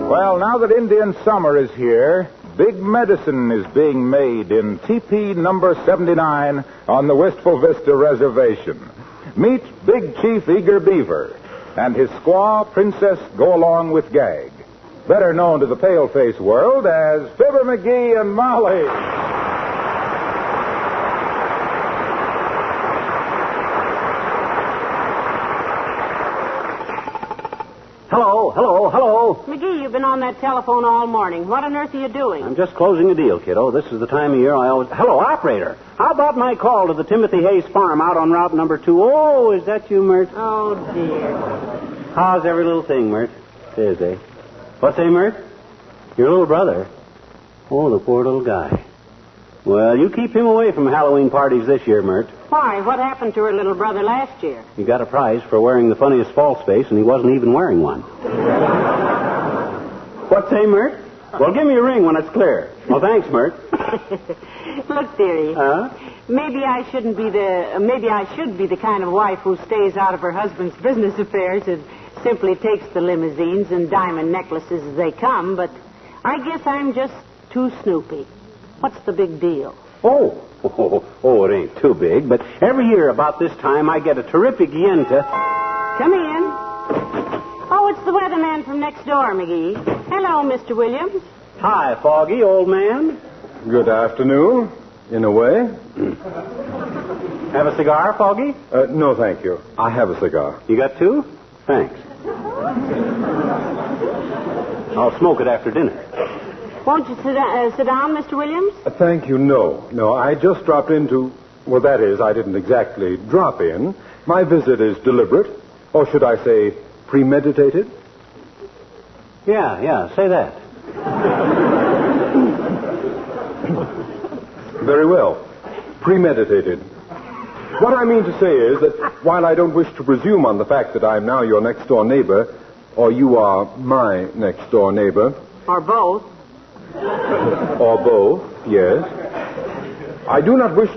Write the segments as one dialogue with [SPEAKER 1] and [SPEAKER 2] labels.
[SPEAKER 1] Well, now that Indian summer is here, big medicine is being made in TP number 79 on the Wistful Vista Reservation. Meet Big Chief Eager Beaver and his squaw, Princess Go-Along-with Gag, better known to the pale-face world as Fibber McGee and Molly.
[SPEAKER 2] Hello.
[SPEAKER 3] McGee, you've been on that telephone all morning. What on earth are you doing?
[SPEAKER 2] I'm just closing a deal, kiddo. This is the time of year I always... Hello, operator. How about my call to the Timothy Hayes farm out on Route number 2? Oh, is that you, Mert?
[SPEAKER 3] Oh, dear.
[SPEAKER 2] How's every little thing, Mert? It is, eh? What's that, Mert? Your little brother? Oh, the poor little guy. Well, you keep him away from Halloween parties this year, Mert.
[SPEAKER 3] Why? What happened to her little brother last year?
[SPEAKER 2] He got a prize for wearing the funniest false face, and he wasn't even wearing one. What say, Mert? Well, give me a ring when it's clear. Well, thanks, Mert.
[SPEAKER 3] Look, dearie. Maybe I should be the kind of wife who stays out of her husband's business affairs and simply takes the limousines and diamond necklaces as they come, but I guess I'm just too snoopy. What's the big deal?
[SPEAKER 2] Oh, it ain't too big, but every year about this time I get a terrific yen to...
[SPEAKER 3] Come in. Oh, it's the weatherman from next door, McGee. Hello, Mr. Williams.
[SPEAKER 2] Hi, Foggy, old man.
[SPEAKER 4] Good afternoon, in a way.
[SPEAKER 2] Have a cigar, Foggy?
[SPEAKER 4] No, thank you. I have a cigar.
[SPEAKER 2] You got two? Thanks. I'll smoke it after dinner.
[SPEAKER 3] Won't you sit down, Mr. Williams?
[SPEAKER 4] Thank you, no. No, I just dropped in to... Well, that is, I didn't exactly drop in. My visit is deliberate. Or should I say, premeditated?
[SPEAKER 2] Yeah, say that.
[SPEAKER 4] Very well. Premeditated. What I mean to say is that while I don't wish to presume on the fact that I'm now your next-door neighbor, or you are my next-door neighbor...
[SPEAKER 3] Or both.
[SPEAKER 4] Or both, yes. I do not wish...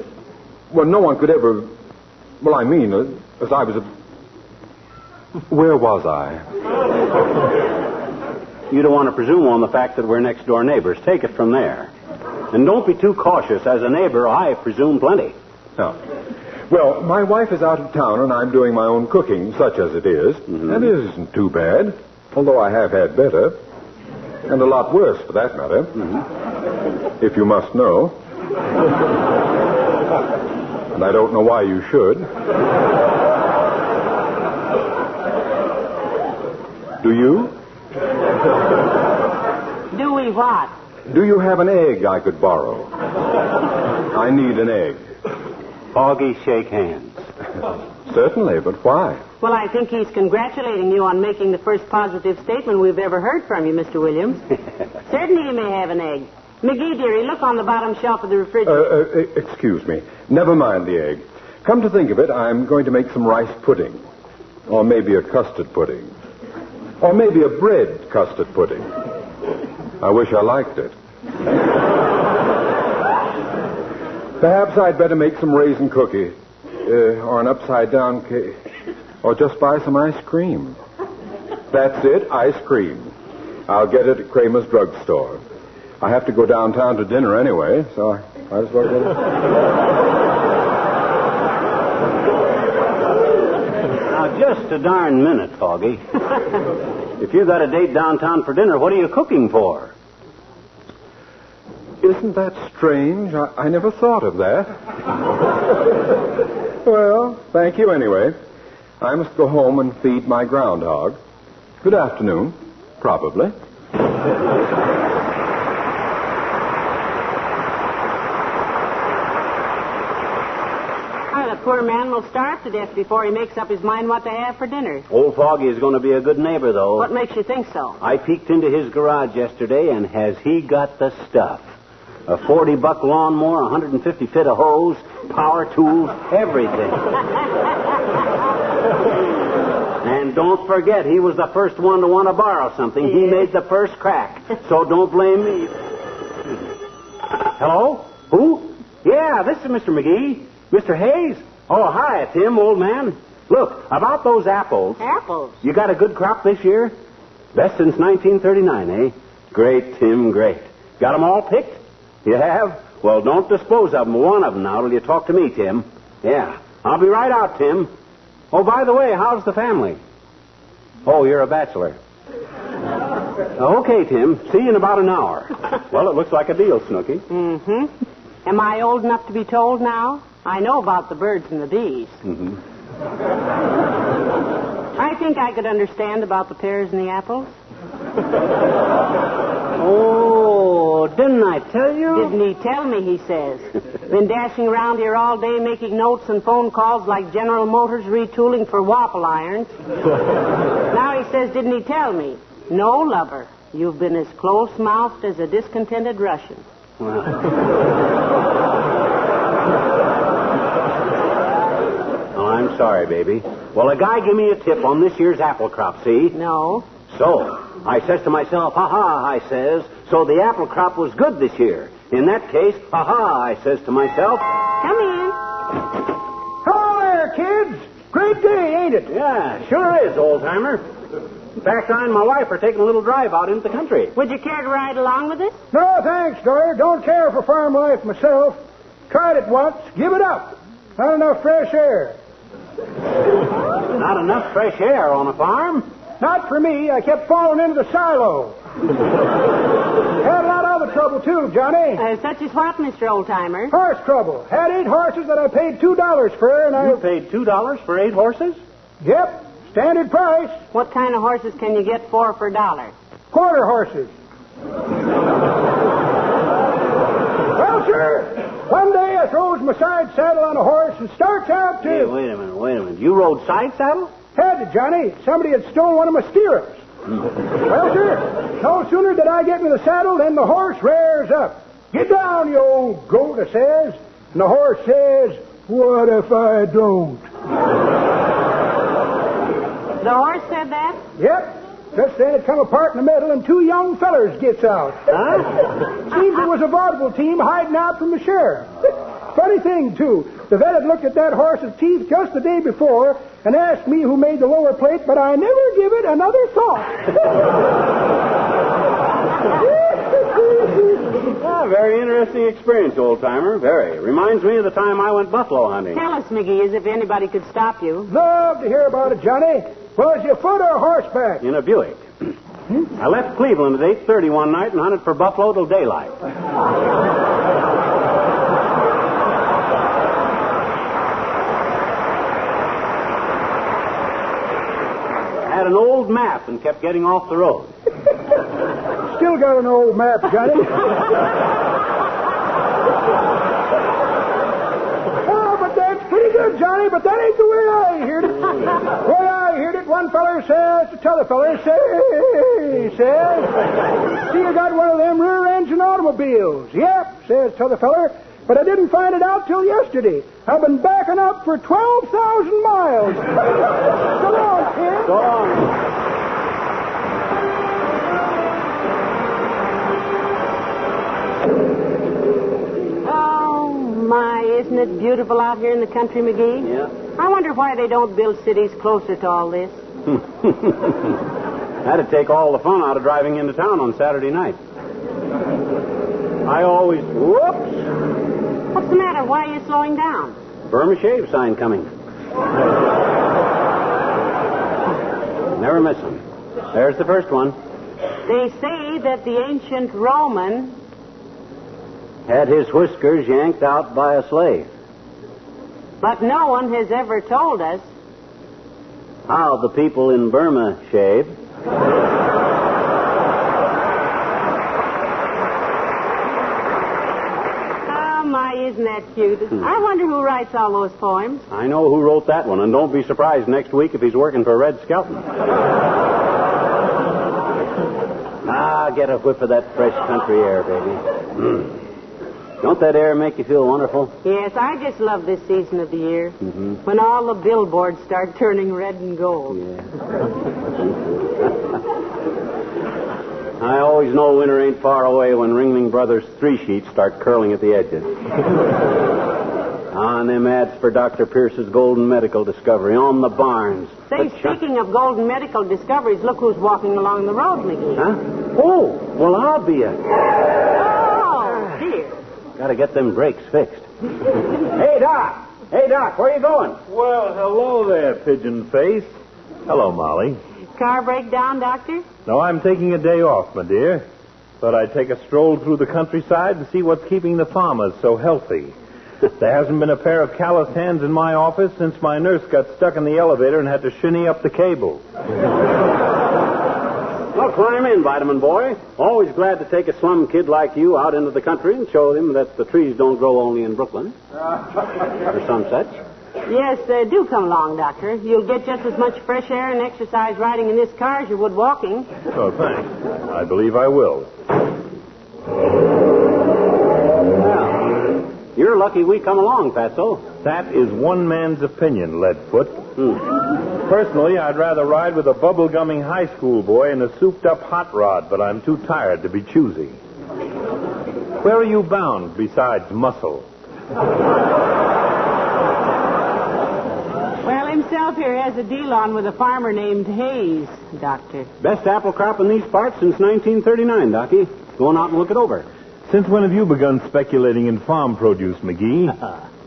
[SPEAKER 4] Well, no one could ever... Well, I mean, as I was a... Where was I?
[SPEAKER 2] You don't want to presume on the fact that we're next-door neighbors. Take it from there. And don't be too cautious. As a neighbor, I presume plenty.
[SPEAKER 4] No. Well, my wife is out of town, and I'm doing my own cooking, such as it is. Mm-hmm. And it isn't too bad, although I have had better. And a lot worse, for that matter. Mm-hmm. If you must know. And I don't know why you should. Do you?
[SPEAKER 3] Do we what?
[SPEAKER 4] Do you have an egg I could borrow? I need an egg.
[SPEAKER 2] Foggy, shake hands.
[SPEAKER 4] Certainly, but why?
[SPEAKER 3] Well, I think he's congratulating you on making the first positive statement we've ever heard from you, Mr. Williams. Certainly you may have an egg. McGee, dearie, look on the bottom shelf of the refrigerator.
[SPEAKER 4] Excuse me. Never mind the egg. Come to think of it, I'm going to make some rice pudding. Or maybe a custard pudding. Or maybe a bread custard pudding. I wish I liked it. Perhaps I'd better make some raisin cookies. Or an upside-down cake. Or just buy some ice cream. That's it, ice cream. I'll get it at Kramer's drugstore. I have to go downtown to dinner anyway, so I might as well get it.
[SPEAKER 2] Now, just a darn minute, Foggy. If you got a date downtown for dinner, what are you cooking for?
[SPEAKER 4] Isn't that strange? I never thought of that. Well, thank you anyway. I must go home and feed my groundhog. Good afternoon. Probably.
[SPEAKER 3] The poor man will starve to death before he makes up his mind what to have for dinner.
[SPEAKER 2] Old Foggy is going to be a good neighbor, though.
[SPEAKER 3] What makes you think so?
[SPEAKER 2] I peeked into his garage yesterday, and has he got the stuff? A $40 lawnmower, 150 feet of hose, power tools, everything. And don't forget, he was the first one to want to borrow something. He made the first crack. So don't blame me. Hello? Who? Yeah, this is Mr. McGee. Mr. Hayes? Oh, hi, it's him, old man. Look, about those apples.
[SPEAKER 3] Apples?
[SPEAKER 2] You got a good crop this year? Best since 1939, eh? Great, Tim, great. Got 'em all picked? You have? Well, don't dispose of 'em, one of 'em now, till you talk to me, Tim. Yeah. I'll be right out, Tim. Oh, by the way, how's the family? Oh, you're a bachelor. Okay, Tim. See you in about an hour. Well, it looks like a deal, Snooky.
[SPEAKER 3] Mm-hmm. Am I old enough to be told now? I know about the birds and the bees.
[SPEAKER 2] Mm-hmm.
[SPEAKER 3] I think I could understand about the pears and the apples.
[SPEAKER 2] Oh, didn't I tell you?
[SPEAKER 3] Didn't he tell me, he says. Been dashing around here all day making notes and phone calls like General Motors retooling for waffle irons. Now he says, didn't he tell me? No, lover. You've been as close-mouthed as a discontented Russian.
[SPEAKER 2] Well. Oh, I'm sorry, baby. Well, a guy give me a tip on this year's apple crop, see?
[SPEAKER 3] No.
[SPEAKER 2] So, I says to myself, ha-ha, I says, so the apple crop was good this year. In that case, ha-ha, I says to myself.
[SPEAKER 3] Come in.
[SPEAKER 5] Hello there, kids. Great day, ain't it?
[SPEAKER 2] Yeah, sure is, old-timer. In fact, I and my wife are taking a little drive out into the country.
[SPEAKER 3] Would you care to ride along with us?
[SPEAKER 5] No, thanks, Doyer. Don't care for farm life myself. Tried it once. Give it up. Not enough fresh air.
[SPEAKER 2] Not enough fresh air on a farm?
[SPEAKER 5] Not for me. I kept falling into the silo. Had a lot of other trouble, too, Johnny.
[SPEAKER 3] Such as what, Mr. Oldtimer?
[SPEAKER 5] Horse trouble. Had 8 horses that I paid $2 for, and
[SPEAKER 2] You paid $2 for 8 horses?
[SPEAKER 5] Yep. Standard price.
[SPEAKER 3] What kind of horses can you get for $1?
[SPEAKER 5] Quarter horses. Well, sir, one day I throws my side saddle on a horse and starts out to...
[SPEAKER 2] Hey, wait a minute. You rode side saddle?
[SPEAKER 5] Had to, Johnny. Somebody had stolen one of my stirrups. Well, sir, no sooner did I get into the saddle than the horse rears up. Get down, you old goat, I says. And the horse says, what if I don't?
[SPEAKER 3] The horse said that?
[SPEAKER 5] Yep. Just then it come apart in the middle and 2 young fellers gets out.
[SPEAKER 2] Huh?
[SPEAKER 5] Seems it was a vaudeville team hiding out from the sheriff. Funny thing, too. The vet had looked at that horse's teeth just the day before and asked me who made the lower plate, but I never give it another thought.
[SPEAKER 2] Very interesting experience, old-timer. Very. Reminds me of the time I went buffalo hunting.
[SPEAKER 3] Tell us, McGee, as if anybody could stop you.
[SPEAKER 5] Love to hear about it, Johnny. Was you foot or horseback?
[SPEAKER 2] In a Buick. I left Cleveland at 8:30 one night and hunted for buffalo till daylight. Had an old map and kept getting off the road.
[SPEAKER 5] Still got an old map, Johnny. Oh, but that's pretty good, Johnny, but that ain't the way I heard it. The way I heard it, one feller says to t'other feller, says, see, you got one of them rear-engine automobiles. Yep, says t'other feller, but I didn't find it out till yesterday. I've been backing up for 12,000 miles. So long, kid.
[SPEAKER 2] So long.
[SPEAKER 3] Oh, my, isn't it beautiful out here in the country, McGee?
[SPEAKER 2] Yeah.
[SPEAKER 3] I wonder why they don't build cities closer to all this.
[SPEAKER 2] That'd take all the fun out of driving into town on Saturday night. I always... Whoops!
[SPEAKER 3] What's the matter? Why are you slowing down?
[SPEAKER 2] Burma shave sign coming. Never miss them. There's the first one.
[SPEAKER 3] They say that the ancient Roman...
[SPEAKER 2] Had his whiskers yanked out by a slave.
[SPEAKER 3] But no one has ever told us...
[SPEAKER 2] How the people in Burma shave.
[SPEAKER 3] Oh, my, isn't that cute? I wonder who writes all those poems.
[SPEAKER 2] I know who wrote that one, and don't be surprised next week if he's working for Red Skelton. Get a whiff of that fresh country air, baby. Don't that air make you feel wonderful?
[SPEAKER 3] Yes, I just love this season of the year.
[SPEAKER 2] Mm-hmm.
[SPEAKER 3] When all the billboards start turning red and gold.
[SPEAKER 2] Yeah. I always know winter ain't far away when Ringling Brothers 3 sheets start curling at the edges. On them ads for Dr. Pierce's golden medical discovery on the barns.
[SPEAKER 3] Say, speaking of golden medical discoveries, look who's walking along the road, McGee.
[SPEAKER 2] Huh? Oh, well, I'll be a...
[SPEAKER 3] Oh, dear.
[SPEAKER 2] Gotta get them brakes fixed. Hey, Doc! Hey, Doc, where you going?
[SPEAKER 6] Well, hello there, pigeon face. Hello, Molly.
[SPEAKER 3] Car breakdown, Doctor?
[SPEAKER 6] No, I'm taking a day off, my dear. Thought I'd take a stroll through the countryside and see what's keeping the farmers so healthy. There hasn't been a pair of calloused hands in my office since my nurse got stuck in the elevator and had to shinny up the cable.
[SPEAKER 2] Well, climb in, Vitamin Boy. Always glad to take a slum kid like you out into the country and show him that the trees don't grow only in Brooklyn. Or some such.
[SPEAKER 3] Yes, do come along, Doctor. You'll get just as much fresh air and exercise riding in this car as you would walking.
[SPEAKER 6] Oh, thanks. I believe I will.
[SPEAKER 2] Well, you're lucky we come along, Fatso.
[SPEAKER 6] That is one man's opinion, Leadfoot. Personally, I'd rather ride with a bubblegumming high school boy in a souped-up hot rod, but I'm too tired to be choosy. Where are you bound besides Muscle?
[SPEAKER 3] Well, himself here has a deal on with a farmer named Hayes, Doctor.
[SPEAKER 2] Best apple crop in these parts since 1939, Docky. Going out and look it over.
[SPEAKER 6] Since when have you begun speculating in farm produce, McGee?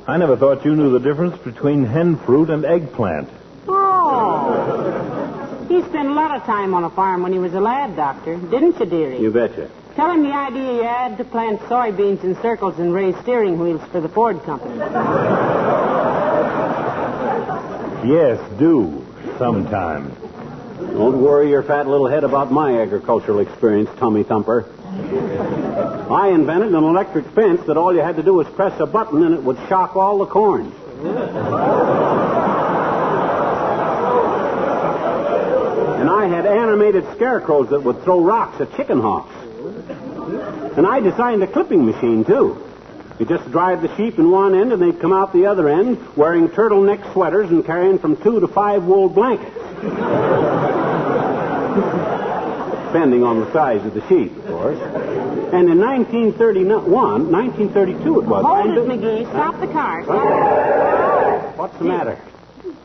[SPEAKER 6] I never thought you knew the difference between hen fruit and eggplant.
[SPEAKER 3] Oh. He spent a lot of time on a farm when he was a lad, Doctor. Didn't you, dearie?
[SPEAKER 2] You betcha.
[SPEAKER 3] Tell him the idea you had to plant soybeans in circles and raise steering wheels for the Ford Company.
[SPEAKER 6] Yes, do. Sometime.
[SPEAKER 2] Don't worry your fat little head about my agricultural experience, tummy thumper. I invented an electric fence that all you had to do was press a button and it would shock all the corn. And I had animated scarecrows that would throw rocks at chicken hawks. And I designed a clipping machine, too. You just drive the sheep in one end and they'd come out the other end wearing turtleneck sweaters and carrying from 2 to 5 wool blankets. Depending on the size of the sheep, of course. And in 1932 it was.
[SPEAKER 3] Hold it, McGee. Stop the car. Stop.
[SPEAKER 2] What's the matter?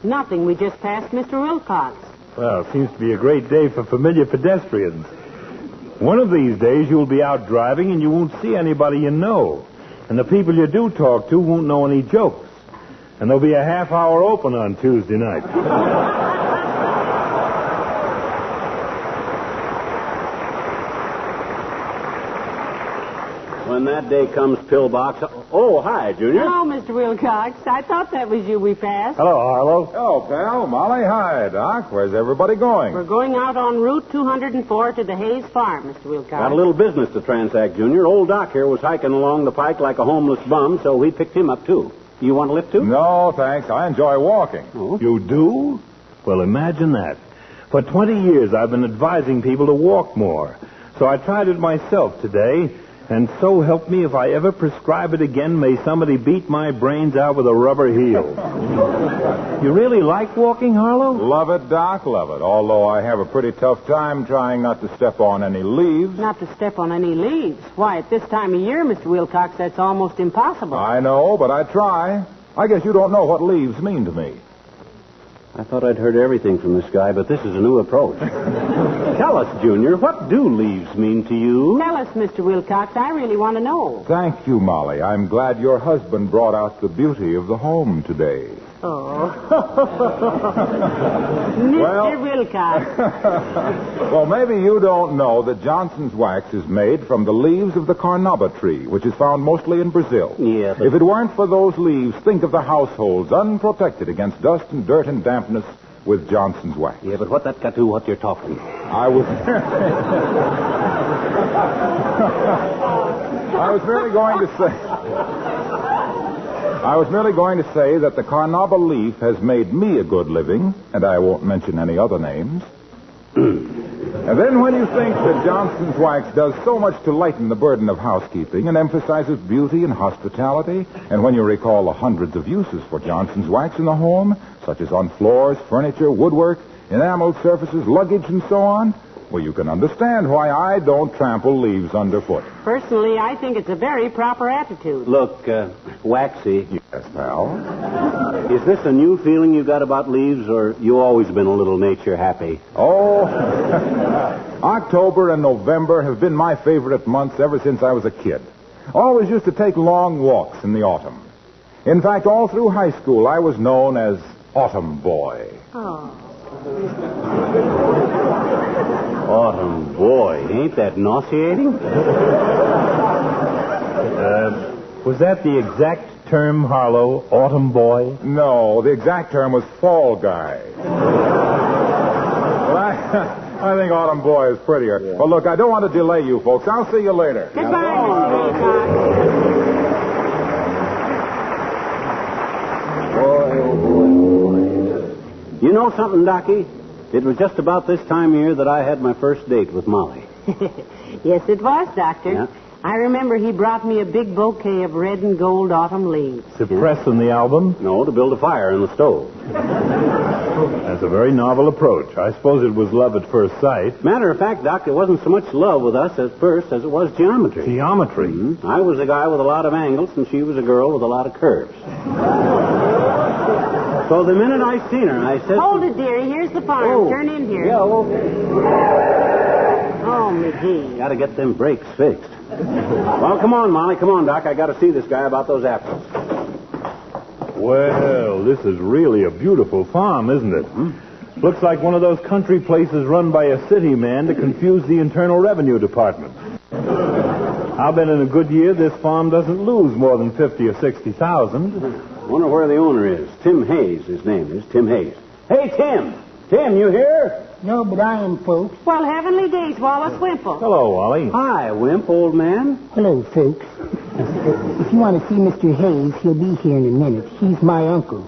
[SPEAKER 3] Nothing. We just passed Mr. Wilcox.
[SPEAKER 6] Well, it seems to be a great day for familiar pedestrians. One of these days you'll be out driving and you won't see anybody you know. And the people you do talk to won't know any jokes. And there'll be a half hour open on Tuesday night.
[SPEAKER 2] When that day comes, pillbox. Oh, hi, Junior.
[SPEAKER 3] Hello, Mr. Wilcox. I thought that was you we passed.
[SPEAKER 6] Hello, Harlow.
[SPEAKER 1] Hello, pal. Molly, hi. Doc, where's everybody going?
[SPEAKER 3] We're going out on Route 204 to the Hayes Farm, Mr. Wilcox.
[SPEAKER 2] Got a little business to transact, Junior. Old Doc here was hiking along the pike like a homeless bum, so we picked him up, too. You want a lift, too?
[SPEAKER 1] No, thanks. I enjoy walking.
[SPEAKER 2] Oh.
[SPEAKER 6] You do? Well, imagine that. For 20 years, I've been advising people to walk more. So I tried it myself today, and so help me if I ever prescribe it again, may somebody beat my brains out with a rubber heel. You really like walking, Harlow?
[SPEAKER 1] Love it, Doc, love it. Although I have a pretty tough time trying not to step on any leaves.
[SPEAKER 3] Not to step on any leaves. Why, at this time of year, Mr. Wilcox, that's almost impossible.
[SPEAKER 1] I know, but I try. I guess you don't know what leaves mean to me.
[SPEAKER 2] I thought I'd heard everything from this guy, but this is a new approach. Tell us, Junior, what do leaves mean to you?
[SPEAKER 3] Tell us, Mr. Wilcox. I really want to know.
[SPEAKER 1] Thank you, Molly. I'm glad your husband brought out the beauty of the home today.
[SPEAKER 3] Oh. Mr. Wilcox.
[SPEAKER 1] Well, maybe you don't know that Johnson's wax is made from the leaves of the carnauba tree, which is found mostly in Brazil.
[SPEAKER 2] Yeah, but...
[SPEAKER 1] If it weren't for those leaves, think of the households unprotected against dust and dirt and dampness with Johnson's wax.
[SPEAKER 2] Yeah, but what that got to do what you're talking?
[SPEAKER 1] I was merely going to say that the carnauba leaf has made me a good living, and I won't mention any other names. And then when you think that Johnson's wax does so much to lighten the burden of housekeeping and emphasizes beauty and hospitality, and when you recall the hundreds of uses for Johnson's wax in the home, such as on floors, furniture, woodwork, enameled surfaces, luggage, and so on, Well, you can understand why I don't trample leaves underfoot.
[SPEAKER 3] Personally, I think it's a very proper attitude.
[SPEAKER 2] Look, Waxy,
[SPEAKER 1] Yes, pal.
[SPEAKER 2] is this a new feeling you got about leaves, or you always been a little nature happy?
[SPEAKER 1] Oh, October and November have been my favorite months ever since I was a kid. Always used to take long walks in the autumn. In fact, all through high school, I was known as Autumn Boy.
[SPEAKER 3] Oh.
[SPEAKER 2] Autumn boy, ain't that nauseating?
[SPEAKER 6] Was that the exact term, Harlow? Autumn boy?
[SPEAKER 1] No, the exact term was fall guy. Well, I think Autumn Boy is prettier. Yeah. Well, look, I don't want to delay you folks. I'll see you later.
[SPEAKER 3] Goodbye, Mr. Haycock.
[SPEAKER 2] You know something, Docky? It was just about this time of year that I had my first date with Molly.
[SPEAKER 3] Yes, it was, Doctor.
[SPEAKER 2] Yeah.
[SPEAKER 3] I remember he brought me a big bouquet of red and gold autumn leaves.
[SPEAKER 6] To press in the album?
[SPEAKER 2] No, to build a fire in the stove.
[SPEAKER 6] That's a very novel approach. I suppose it was love at first sight.
[SPEAKER 2] Matter of fact, Doc, it wasn't so much love with us at first as it was geometry.
[SPEAKER 6] Geometry?
[SPEAKER 2] Mm-hmm. I was a guy with a lot of angles, and she was a girl with a lot of curves. So the minute I seen her, I said...
[SPEAKER 3] Hold it, dearie. Here's the farm.
[SPEAKER 2] Oh.
[SPEAKER 3] Turn in here.
[SPEAKER 2] Yeah, okay.
[SPEAKER 3] Oh, McGee.
[SPEAKER 2] Got to get them brakes fixed. Well, come on, Molly. Come on, Doc. I got to see this guy about those apples.
[SPEAKER 6] Well, this is really a beautiful farm, isn't it? Looks like one of those country places run by a city man to confuse the Internal Revenue Department. I'll bet in a good year this farm doesn't lose more than 50 or 60,000.
[SPEAKER 2] Wonder where the owner is. Tim Hayes, his name is. Tim Hayes. Hey, Tim. Tim, you here?
[SPEAKER 5] No, but I am, folks.
[SPEAKER 3] Well, heavenly days, Wallace Wimple.
[SPEAKER 6] Hello, Wally.
[SPEAKER 2] Hi, Wimp, old man.
[SPEAKER 5] Hello, folks. If you want to see Mr. Hayes, he'll be here in a minute. He's my uncle.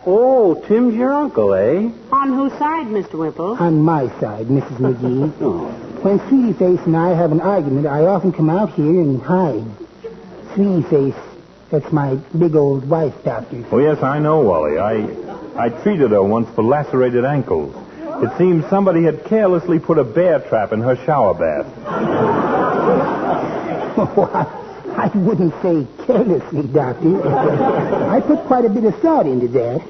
[SPEAKER 2] Oh, Tim's your uncle, eh?
[SPEAKER 3] On whose side, Mr. Wimple?
[SPEAKER 5] On my side, Mrs. McGee.
[SPEAKER 2] Oh.
[SPEAKER 5] When Sweetie Face and I have an argument, I often come out here and hide. Sweetie Face, that's my big old wife, Doctor.
[SPEAKER 6] Oh, yes, I know, Wally. I treated her once for lacerated ankles. It seems somebody had carelessly put a bear trap in her shower bath.
[SPEAKER 5] I wouldn't say carelessly, Doctor. I put quite a bit of thought into that.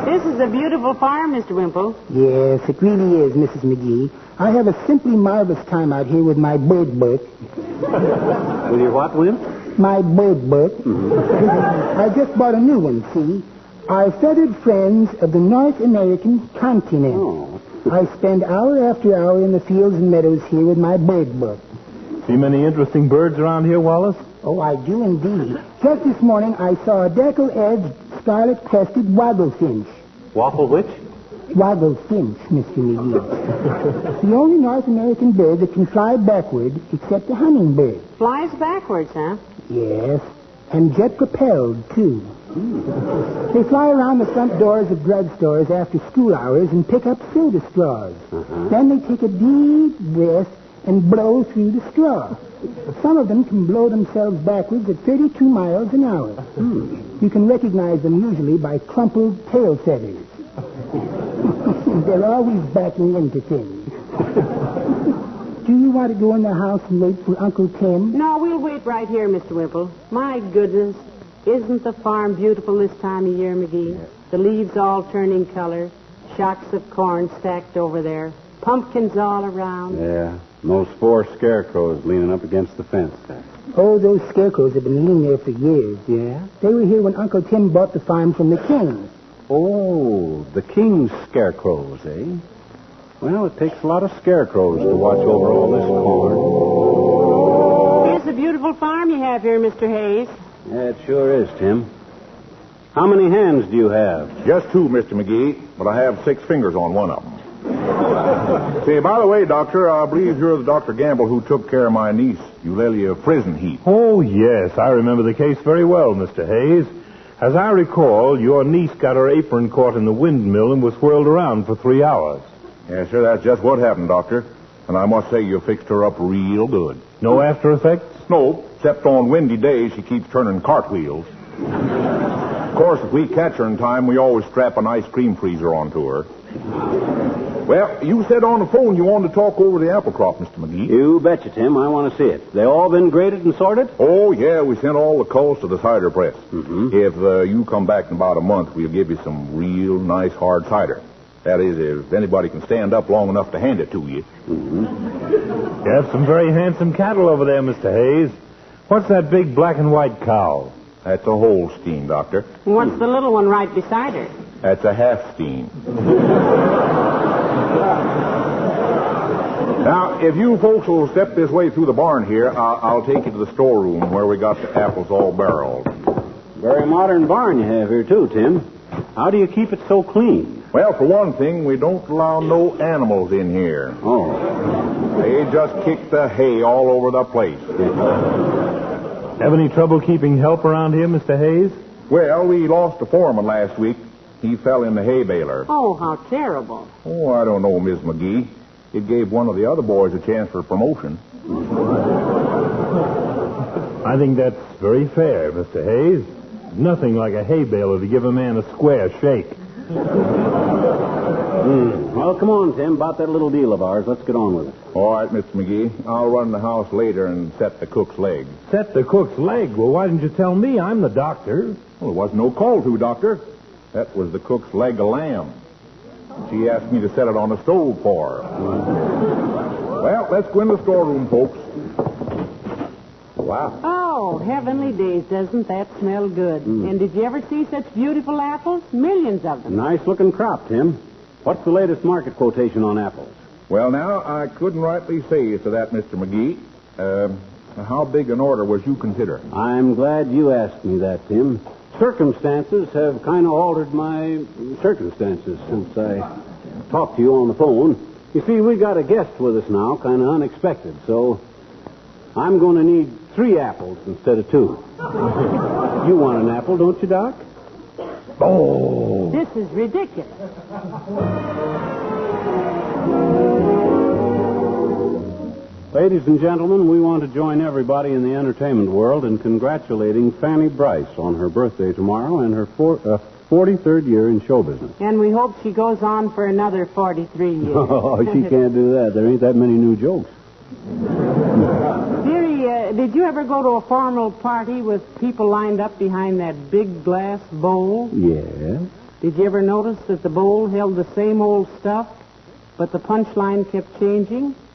[SPEAKER 3] This is a beautiful farm, Mr. Wimple.
[SPEAKER 5] Yes, it really is, Mrs. McGee. I have a simply marvelous time out here with my bird book.
[SPEAKER 2] With your what, Wimp?
[SPEAKER 5] My bird book. Mm-hmm. I just bought a new one, see? Our feathered friends of the North American continent.
[SPEAKER 2] Oh.
[SPEAKER 5] I spend hour after hour in the fields and meadows here with my bird book.
[SPEAKER 6] See many interesting birds around here, Wallace?
[SPEAKER 5] Oh, I do indeed. Just this morning, I saw a deckle-edged, scarlet-crested wagglefinch.
[SPEAKER 2] Waffle which?
[SPEAKER 5] Wagglefinch, Mr. McGee. The only North American bird that can fly backward except the hummingbird.
[SPEAKER 3] Flies backwards, huh?
[SPEAKER 5] Yes, and jet-propelled, too. They fly around the front doors of drugstores after school hours and pick up soda straws. Then they take a deep breath and blow through the straw. Some of them can blow themselves backwards at 32 miles an hour. You can recognize them usually by crumpled tail feathers. They're always backing into things. Do you want to go in the house and wait for Uncle Tim?
[SPEAKER 3] No, we'll wait right here, Mr. Wimple. My goodness, isn't the farm beautiful this time of year, McGee? Yeah. The leaves all turning color, shocks of corn stacked over there, pumpkins all around.
[SPEAKER 2] Yeah, and those 4 scarecrows leaning up against the fence.
[SPEAKER 5] Oh, those scarecrows have been living there for years.
[SPEAKER 2] Yeah?
[SPEAKER 5] They were here when Uncle Tim bought the farm from the king.
[SPEAKER 2] Oh, the king's scarecrows, eh? Well, it takes a lot of scarecrows to watch over all this corn.
[SPEAKER 3] It's a beautiful farm you have here, Mr. Hayes.
[SPEAKER 2] Yeah, it sure is, Tim. How many hands do you have?
[SPEAKER 1] Just 2, Mr. McGee, but I have 6 fingers on one of them. Say, by the way, Doctor, I believe you're the Dr. Gamble who took care of my niece, Eulalia Frisenheap.
[SPEAKER 6] Oh, yes, I remember the case very well, Mr. Hayes. As I recall, your niece got her apron caught in the windmill and was whirled around for 3 hours.
[SPEAKER 1] Yes, sir, that's just what happened, Doctor. And I must say you fixed her up real good.
[SPEAKER 6] No after effects?
[SPEAKER 1] No, except on windy days she keeps turning cartwheels. Of course, if we catch her in time, we always strap an ice cream freezer onto her. Well, you said on the phone you wanted to talk over the apple crop, Mr. McGee.
[SPEAKER 2] You betcha, Tim. I want to see it. They all been graded and sorted?
[SPEAKER 1] Oh, yeah, we sent all the culls to the cider press.
[SPEAKER 2] Mm-hmm.
[SPEAKER 1] If you come back in about a month, we'll give you some real nice hard cider. That is, if anybody can stand up long enough to hand it to you.
[SPEAKER 2] Mm-hmm.
[SPEAKER 6] You have some very handsome cattle over there, Mr. Hayes. What's that big black and white cow?
[SPEAKER 1] That's a Holstein, Doctor.
[SPEAKER 3] What's the little one right beside her?
[SPEAKER 1] That's a Halfstein. Now, if you folks will step this way through the barn here, I'll take you to the storeroom where we got the apples all barreled.
[SPEAKER 2] Very modern barn you have here, too, Tim. How do you keep it so clean?
[SPEAKER 1] Well, for one thing, we don't allow no animals in here.
[SPEAKER 2] Oh.
[SPEAKER 1] They just kick the hay all over the place.
[SPEAKER 6] Have any trouble keeping help around here, Mr. Hayes?
[SPEAKER 1] Well, we lost a foreman last week. He fell in the hay baler.
[SPEAKER 3] Oh, how terrible.
[SPEAKER 1] Oh, I don't know, Miss McGee. It gave one of the other boys a chance for promotion.
[SPEAKER 6] I think that's very fair, Mr. Hayes. Nothing like a hay baler to give a man a square shake.
[SPEAKER 2] Well, come on, Tim. About that little deal of ours. Let's get on with it.
[SPEAKER 1] All right, Mr. McGee. I'll run the house later and set the cook's leg.
[SPEAKER 6] Set the cook's leg? Well, why didn't you tell me? I'm the doctor.
[SPEAKER 1] Well, there wasn't no call to, Doctor. That was the cook's leg of lamb. She asked me to set it on the stove for her. Well, let's go in the storeroom, folks. Wow.
[SPEAKER 3] Oh, heavenly days, doesn't that smell good? And did you ever see such beautiful apples? Millions of them.
[SPEAKER 2] Nice-looking crop, Tim. What's the latest market quotation on apples?
[SPEAKER 1] Well, now, I couldn't rightly say to that, Mr. McGee. How big an order was you consider?
[SPEAKER 2] I'm glad you asked me that, Tim. Circumstances have kind of altered my circumstances since I talked to you on the phone. You see, we got a guest with us now, kind of unexpected, so I'm going to need 3 apples instead of 2. You want an apple, don't you, Doc?
[SPEAKER 6] Oh.
[SPEAKER 3] This is ridiculous.
[SPEAKER 2] Ladies and gentlemen, we want to join everybody in the entertainment world in congratulating Fanny Bryce on her birthday tomorrow and her 43rd year in show business.
[SPEAKER 3] And we hope she goes on for another 43 years.
[SPEAKER 2] Oh, she can't do that. There ain't that many new jokes.
[SPEAKER 3] Dearie, did you ever go to a formal party with people lined up behind that big glass bowl?
[SPEAKER 2] Yeah.
[SPEAKER 3] Did you ever notice that the bowl held the same old stuff, but the punchline kept changing?